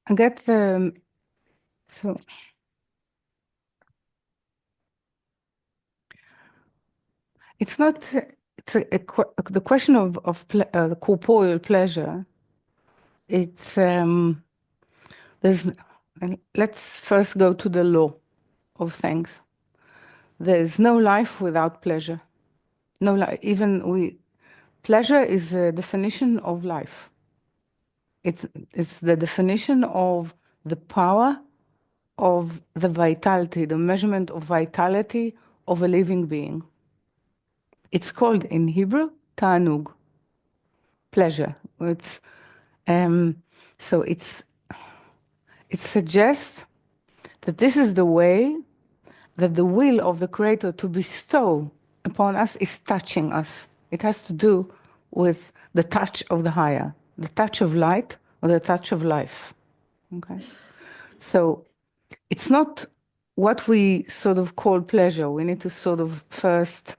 I get so it's not the question of the corporeal pleasure. It's there's let's first go to the law of things. There's no life without pleasure. No life, even we pleasure is a definition of life. It's the definition of the power of the vitality, the measurement of vitality of a living being. It's called in Hebrew תענוג, pleasure. It's so it suggests that this is the way that the will of the Creator to bestow upon us is touching us. It has to do with the touch of the higher, the touch of light or the touch of life. Okay, so it's not what we sort of call pleasure. We need to sort of first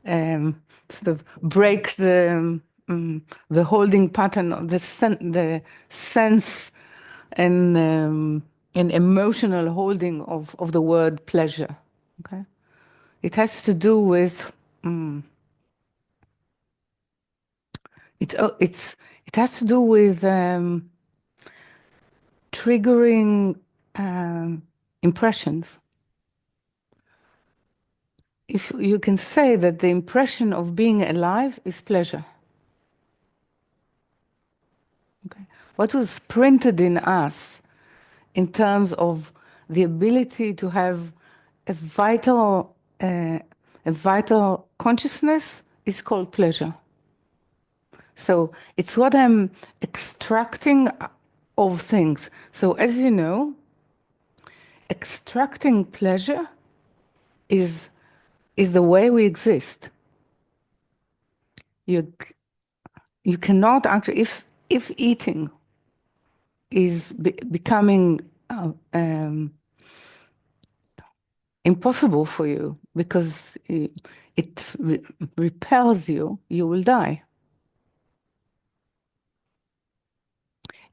sort of break the holding pattern, the sense and emotional holding of the word pleasure. Okay, it has to do with it has to do with triggering impressions. If you can say that the impression of being alive is pleasure. Okay. What was printed in us in terms of the ability to have a vital consciousness is called pleasure. So it's what I'm extracting of things. So as you know, extracting pleasure is the way we exist. You cannot actually, if eating is becoming impossible for you because it repels you, you will die.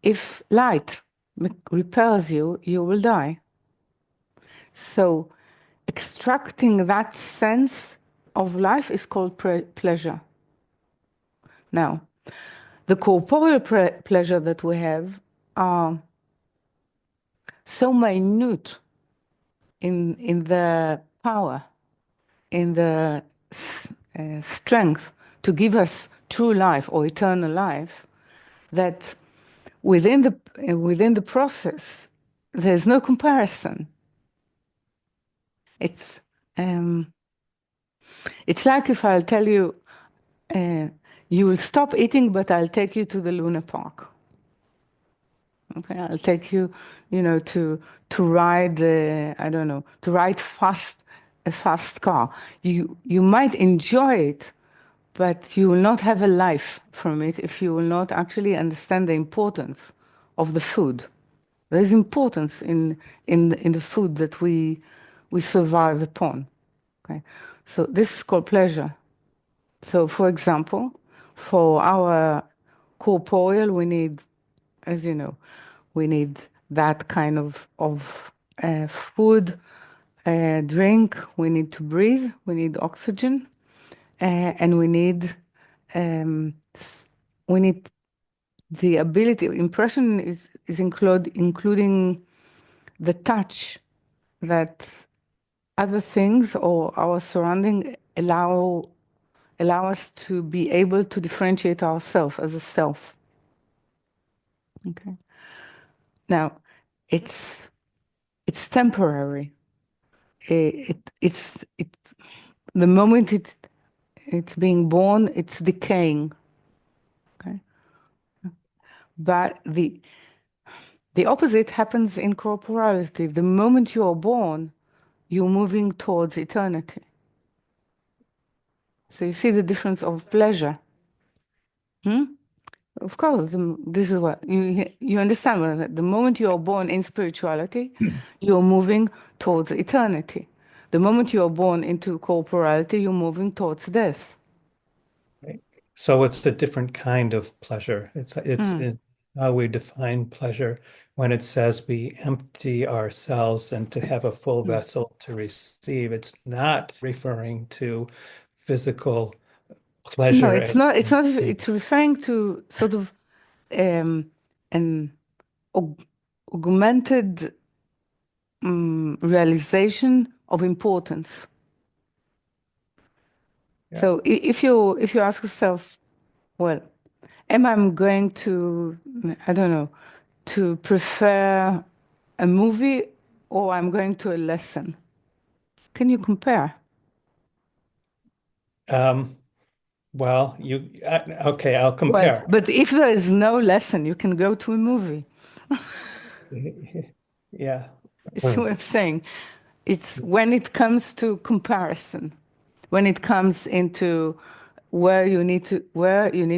If light repels you, you will die. So extracting that sense of life is called pleasure. Now, the corporeal pleasure that we have are so minute in the power, in the strength to give us true life or eternal life, that within the process, there's no comparison. It's like if I'll tell you, you will stop eating, but I'll take you to the Luna Park. Okay, I'll take you, to ride, I don't know, to ride a fast car. You might enjoy it, but you will not have a life from it if you will not actually understand the importance of the food. There is importance in the food that we survive upon. Okay, so this is called pleasure. So, for example, for our corporeal, we need, as you know, we need that kind of food, drink. We need to breathe. We need oxygen, and we need the ability. Impression is including the touch that other things or our surrounding allow us to be able to differentiate ourselves as a self. Okay. Now, it's temporary. It's the moment it's being born, it's decaying. Okay. But the opposite happens in corporality. The moment you are born, you're moving towards eternity. So you see the difference of pleasure. Of course, this is what you understand. That the moment you are born in spirituality, you are moving towards eternity. The moment you are born into corporality, you're moving towards death. Right. So it's a different kind of pleasure. It's how we define pleasure when it says we empty ourselves and to have a full Mm. vessel to receive. It's not referring to physical No, pleasure it's as not. It's in not. food. It's referring to sort of um, an augmented realization of importance. Yeah. So if you ask yourself, well, am I going to, I don't know, to prefer a movie or I'm going to a lesson? Can you compare? Um, well, okay, I'll Well, compare. but if there is no lesson, you can go to a movie. Yeah. You see what I'm saying? It's when it comes to comparison, when it comes into where you need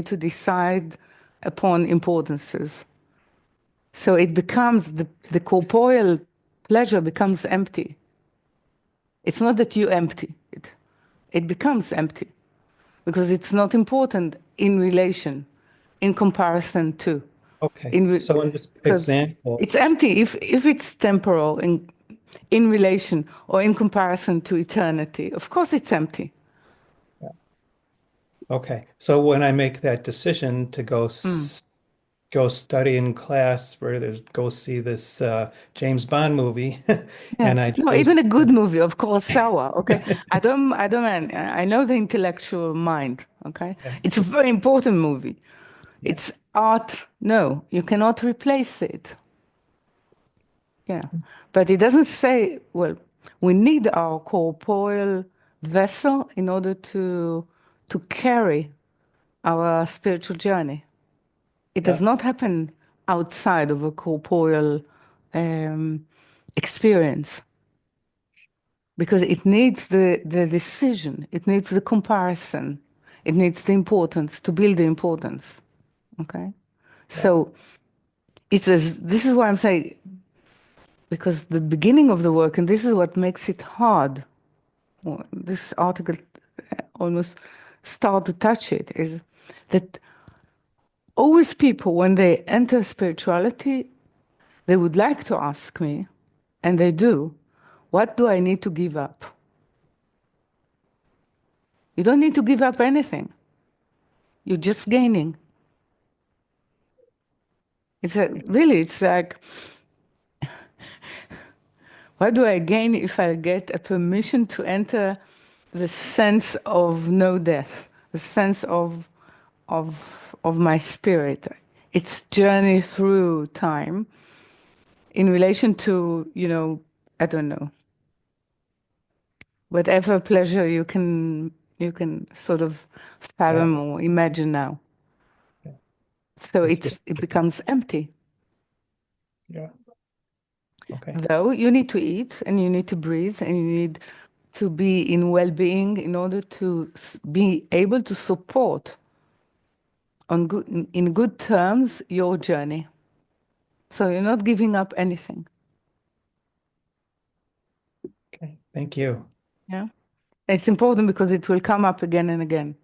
to decide upon importances. So it becomes the corporeal pleasure becomes empty. It's not that you empty it. It becomes empty because it's not important in relation, in comparison to, Okay. in So in this because example, it's empty if it's temporal in relation or in comparison to eternity. Of course, it's empty. yeah, okay. So when I make that decision to Mm. go study in class where there's go see this James Bond movie Yeah. and I No, even choose a good movie, of course, sour. Okay. I know the intellectual mind. Okay. yeah, It's a very important movie. yeah, It's art. No, you cannot replace it. Yeah. But it doesn't say, well, we need our corporeal vessel in order to carry our spiritual journey. It does yeah, not happen outside of a corporeal um, experience because it needs the decision, it needs the comparison, it needs the importance to build the importance. Okay? yeah, So this is why I'm saying, because the beginning of the work, and this is what makes it hard, well, this article almost start to touch it, is that always people, when they enter spirituality, they would like to ask me, and they do, what do I need to give up? You don't need to give up anything. You're just gaining. It's like, what do I gain if I get a permission to enter the sense of no death, the sense of my spirit, its journey through time in relation to, I don't know, whatever pleasure you can sort of yeah, fathom or imagine now. yeah. So It's just it becomes empty. yeah. Okay. Though you need to eat and you need to breathe and you need to be in well-being in order to be able to support in good terms your journey. So you're not giving up anything. Okay. Thank you. Yeah. It's important because it will come up again and again.